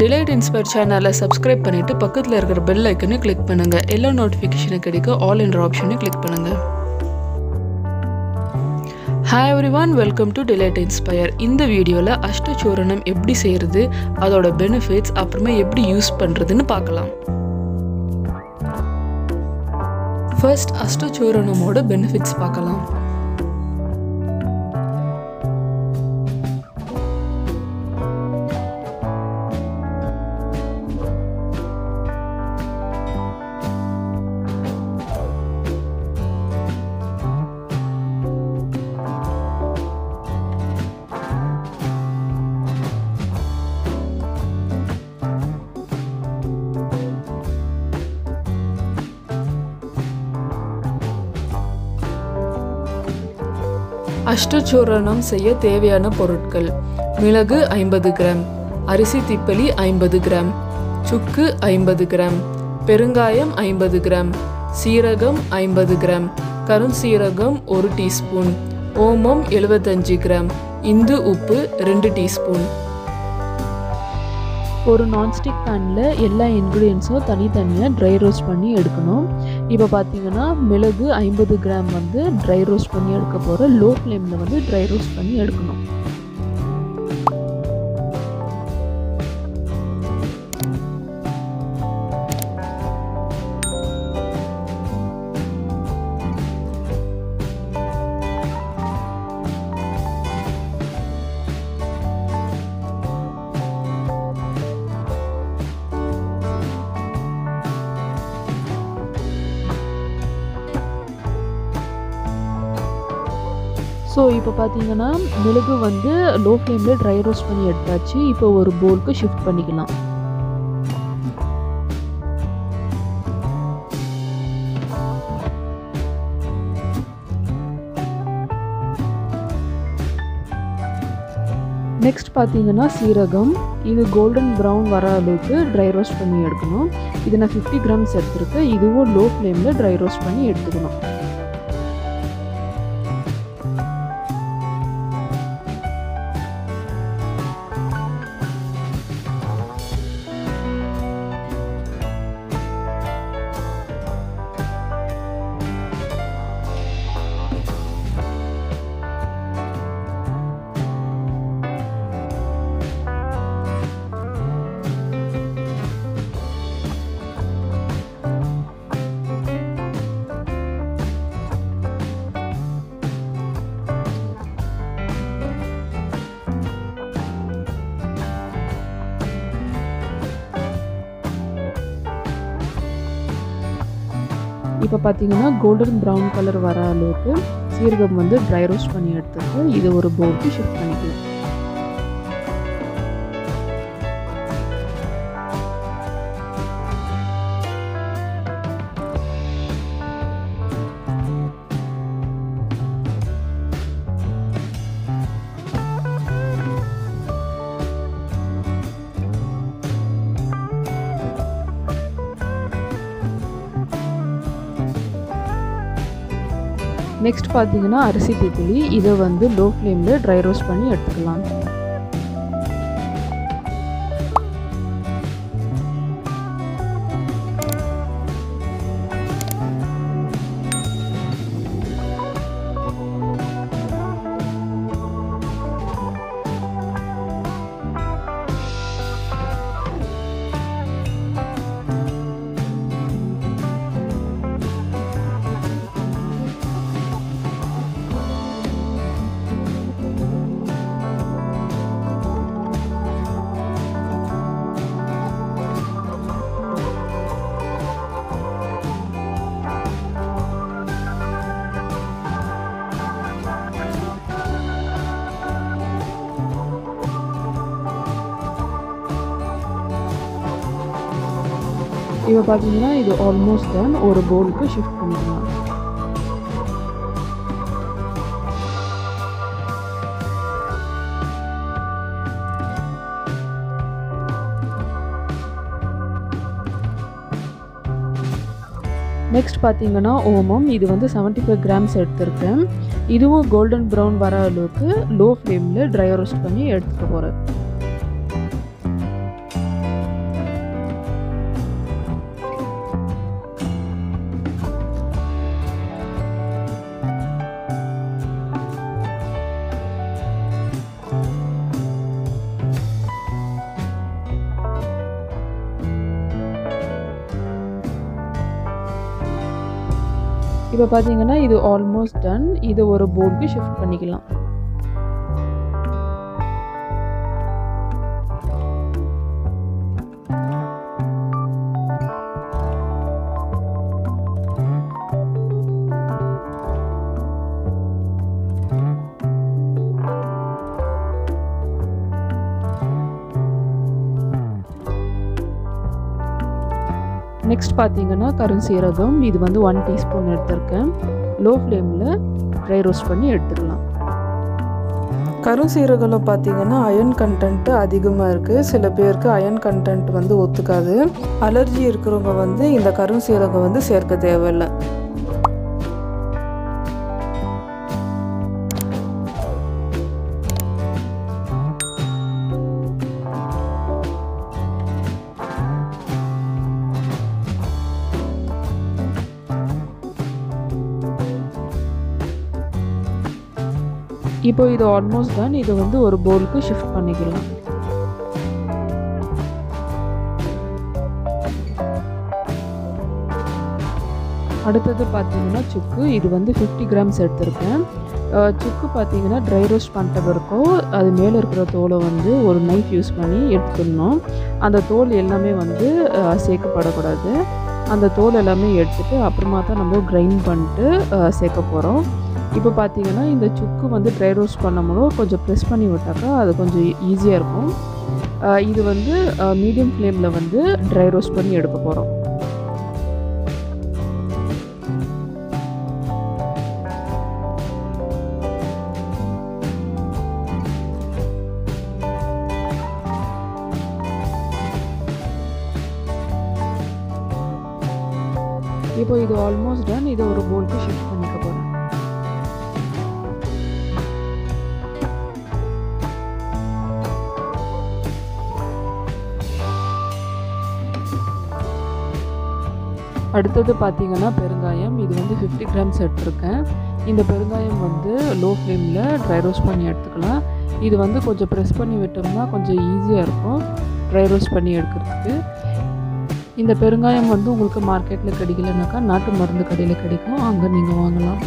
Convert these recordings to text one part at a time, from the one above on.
Delight Inspire channel subscribe பண்ணிட்டு பக்கத்துல இருக்கிற bell icon click பண்ணுங்க. எல்லா notification கிடைக்க all என்ற option click பண்ணுங்க. Hi everyone, welcome to Delight Inspire. இந்த வீடியோல Ashta Choornam எப்படி செய்யிறது, அதோட benefits அப்புறமா எப்படி யூஸ் பண்றதுன்னு பார்க்கலாம். First Ashta Choornamோட benefits பார்க்கலாம். Ashta Choornam செய்ய தேவையான பொருட்கள்: மிளகு 50 கிராம், அரிசி திப்பலி 50 கிராம், சுக்கு 50 கிராம், பெருங்காயம் 50 கிராம், சீரகம் 50 கிராம், கருஞ்சீரகம் 1 டீஸ்பூன், ஓமம் 75 கிராம், இந்து உப்பு 2 டீஸ்பூன். ஒரு நான்ஸ்டிக் பேனில் எல்லா இன்க்ரீடியன்ஸும் தனித்தனியாக ட்ரை ரோஸ்ட் பண்ணி எடுக்கணும். இப்போ பார்த்தீங்கன்னா மிளகு 50 கிராம் வந்து ட்ரை ரோஸ்ட் பண்ணி எடுக்க போகிறோம். லோ ஃப்ளேமில் வந்து ட்ரை ரோஸ்ட் பண்ணி எடுக்கணும். ஸோ இப்போ பார்த்தீங்கன்னா மிளகு வந்து லோ ஃப்ளேமில் ட்ரை ரோஸ்ட் பண்ணி எடுத்தாச்சு. இப்போ ஒரு பவுலுக்கு ஷிஃப்ட் பண்ணிக்கலாம். நெக்ஸ்ட் பார்த்தீங்கன்னா சீரகம், இது கோல்டன் ப்ரௌன் வர அளவுக்கு ட்ரை ரோஸ்ட் பண்ணி எடுக்கணும். இது நான் 50 கிராம்ஸ் எடுத்துருக்கேன். இதுவும் லோ ஃப்ளேமில் ட்ரை ரோஸ்ட் பண்ணி எடுத்துக்கணும். இப்போ பார்த்தீங்கன்னா கோல்டன் ப்ரௌன் கலர் வர அளவுக்கு சீரகம் வந்து ட்ரை ரோஸ்ட் பண்ணி எடுத்துட்டு இது ஒரு பவுலுக்கு ஷிஃப்ட் பண்ணிக்கலாம். நெக்ஸ்ட் பார்த்தீங்கன்னா அரிசி திப்பலி, இதை வந்து லோ ஃப்ளேமில் ட்ரை ரோஸ்ட் பண்ணி எடுத்துக்கலாம். இப்போ பார்த்தீங்கன்னா இது ஆல்மோஸ்ட் டன். ஒரு பவுலுக்கு ஷிஃப்ட் பண்ணிக்கலாம். நெக்ஸ்ட் பார்த்தீங்கன்னா ஓமம், இது வந்து 75 கிராம்ஸ் எடுத்திருக்கேன். இதுவும் கோல்டன் ப்ரௌன் வர அளவுக்கு லோ ஃப்ளேமில் ட்ரை ரோஸ்ட் பண்ணி எடுத்துக்க போகிறேன். இப்போ பார்த்தீங்கன்னா இது ஆல்மோஸ்ட் டன். இது ஒரு பவுலுக்கு ஷிஃப்ட் பண்ணிக்கலாம். நெக்ஸ்ட் பார்த்தீங்கன்னா கருஞ்சீரகம். இது வந்து 1 டீஸ்பூன் எடுத்திருக்கேன். லோ ஃப்ளேமில் ட்ரை ரோஸ்ட் பண்ணி எடுத்துக்கலாம். கருஞ்சீரகத்தில் பார்த்தீங்கன்னா அயன் கண்டென்ட் அதிகமாக இருக்குது. சில பேருக்கு அயன் கண்டென்ட் வந்து ஒத்துக்காது. அலர்ஜி இருக்கிறவங்க வந்து இந்த கருஞ்சீரகம் வந்து சேர்க்க தேவையில்லை. இப்போ இது ஆல்மோஸ்ட் டன். இது வந்து ஒரு பவுலுக்கு ஷிஃப்ட் பண்ணிக்கலாம். அடுத்தது பார்த்தீங்கன்னா சுக்கு. இது வந்து 50 கிராம்ஸ் எடுத்திருக்கேன். சுக்கு பார்த்தீங்கன்னா ட்ரை ரோஸ்ட் பண்ணிட்ட பிறகும் அது மேலே இருக்கிற தோலை வந்து ஒரு நைஃப் யூஸ் பண்ணி எடுத்துடணும். அந்த தோல் எல்லாமே வந்து சேர்க்கப்படக்கூடாது. அந்த தோல் எல்லாமே எடுத்துகிட்டு அப்புறமா தான் நம்ம கிரைண்ட் பண்ணிட்டு சேர்க்க போகிறோம். இப்போ பார்த்தீங்கன்னா இந்த சுக்கு வந்து ட்ரை ரோஸ்ட் பண்ணும்போது கொஞ்சம் ப்ரெஸ் பண்ணி விட்டாக்கா அது கொஞ்சம் ஈஸியாக இருக்கும். இது வந்து மீடியம் ஃப்ளேமில் வந்து ட்ரை ரோஸ்ட் பண்ணி எடுக்க போகிறோம். இப்போ இது ஆல்மோஸ்ட் டன். இதை ஒரு பவுலுக்கு ஷிஃப்ட் பண்ணிக்க போகிறேன். அடுத்தது பார்த்தீங்கன்னா பெருங்காயம். இது வந்து 50 கிராம்ஸ் எடுத்திருக்கேன். இந்த பெருங்காயம் வந்து லோ ஃப்ளேமில் ட்ரை ரோஸ்ட் பண்ணி எடுத்துக்கலாம். இது வந்து கொஞ்சம் ப்ரெஸ் பண்ணி விட்டோம்னா கொஞ்சம் ஈஸியாக இருக்கும் ட்ரை ரோஸ்ட் பண்ணி எடுக்கிறதுக்கு. இந்த பெருங்காயம் வந்து உங்களுக்கு மார்க்கெட்டில் கிடைக்கலனாக்கா நாட்டு மருந்து கடையில் கிடைக்கும், அங்கே நீங்கள் வாங்கலாம்.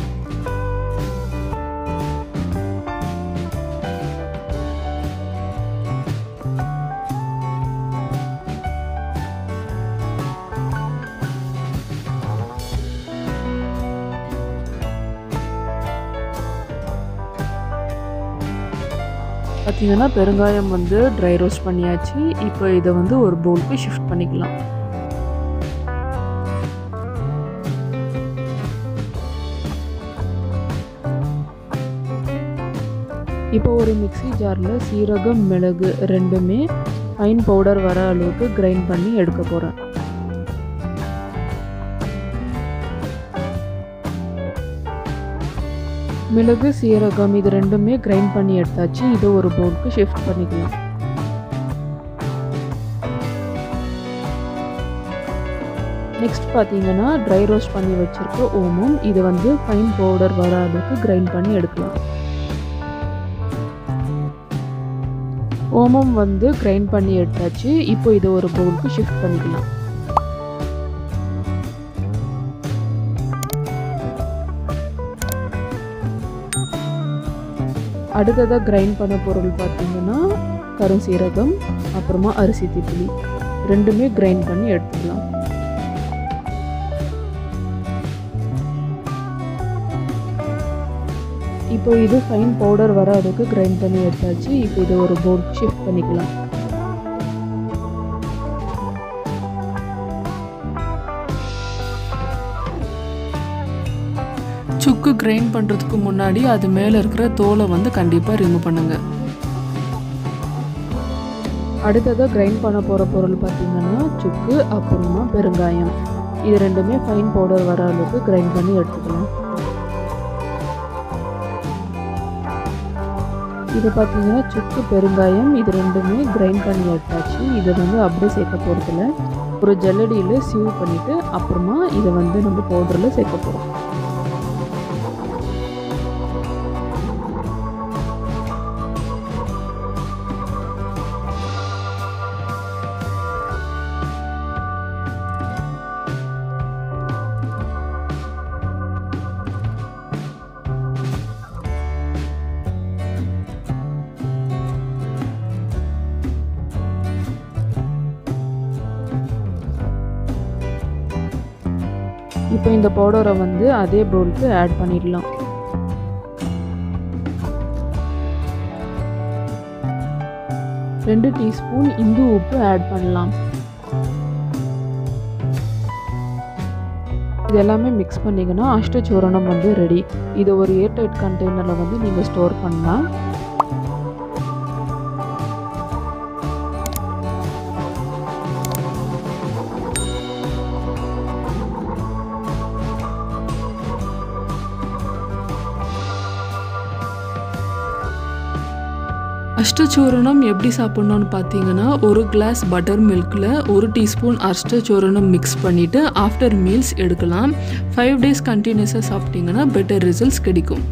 பார்த்தீங்கன்னா பெருங்காயம் வந்து ட்ரை ரோஸ்ட் பண்ணியாச்சு. இப்போ இதை வந்து ஒரு பவுலுக்கு ஷிஃப்ட் பண்ணிக்கலாம். இப்போ ஒரு மிக்ஸி ஜாரில் சீரகம் மிளகு ரெண்டுமே ஃபைன் பவுடர் வர அளவுக்கு கிரைண்ட் பண்ணி எடுக்க போகிறேன். மிளகு சீரகம் இது ரெண்டுமே கிரைண்ட் பண்ணி எடுத்தாச்சு. இது ஒரு பவுலுக்கு ஷிஃப்ட் பண்ணிக்கலாம். நெக்ஸ்ட் பார்த்தீங்கன்னா ட்ரை ரோஸ்ட் பண்ணி வச்சுருக்க ஓமம். இது வந்து ஃபைன் பவுடர் வர அளவுக்கு கிரைண்ட் பண்ணி எடுக்கலாம். ஓமம் வந்து கிரைண்ட் பண்ணி எடுத்தாச்சு. இப்போ இது ஒரு பவுலுக்கு ஷிஃப்ட் பண்ணிக்கலாம். அடுத்ததாக கிரைண்ட் பண்ண பொருள் பார்த்தீங்கன்னா கருஞ்சீரகம் அப்புறமா அரிசி திப்பிலி ரெண்டுமே கிரைண்ட் பண்ணி எடுத்துக்கலாம். இப்போ இது ஃபைன் பவுடர் வர அளவுக்கு கிரைண்ட் பண்ணி எடுத்தாச்சு. இப்போ இது ஒரு பவுலுக்கு ஷிஃப்ட் பண்ணிக்கலாம். சுக்கு கிரைண்ட் பண்ணுறதுக்கு முன்னாடி அது மேலே இருக்கிற தோலை வந்து கண்டிப்பாக ரிமூவ் பண்ணுங்க. அடுத்ததாக கிரைண்ட் பண்ண போகிற பொருள் பார்த்தீங்கன்னா சுக்கு அப்புறமா பெருங்காயம் இது ரெண்டுமே ஃபைன் பவுடர் வர அளவுக்கு கிரைண்ட் பண்ணி எடுத்துக்கலாம். இது பார்த்தீங்கன்னா சுக்கு பெருங்காயம் இது ரெண்டுமே கிரைண்ட் பண்ணி எடுத்தாச்சு. இதை வந்து அப்படியே சேர்க்க போகிறதுல ஒரு ஜல்லடியில் சீவ் பண்ணிவிட்டு அப்புறமா இதை வந்து நம்ம பவுடரில் சேர்க்க போகிறோம். இப்போ இந்த பவுடரை வந்து அதே பவுலுக்கு ஆட் பண்ணிடலாம். ரெண்டு டீஸ்பூன் இந்து உப்பு ஆட் பண்ணலாம். இது எல்லாமே மிக்ஸ் பண்ணிங்கன்னா அஷ்டச்சூரணம் வந்து ரெடி. இது ஒரு ஏர்டைட் கண்டெய்னரில் வந்து நீங்கள் ஸ்டோர் பண்ணலாம். அஷ்டச்சூரணம் எப்படி சாப்பிட்ணுன்னு பார்த்தீங்கன்னா, ஒரு கிளாஸ் பட்டர் மில்கில் 1 டீஸ்பூன் அஷ்டச்சூரணம் மிக்ஸ் பண்ணிவிட்டு ஆஃப்டர் மீல்ஸ் எடுக்கலாம். 5 days கண்டினியூஸாக சாப்பிட்டிங்கன்னா பெட்டர் ரிசல்ட்ஸ் கிடைக்கும்.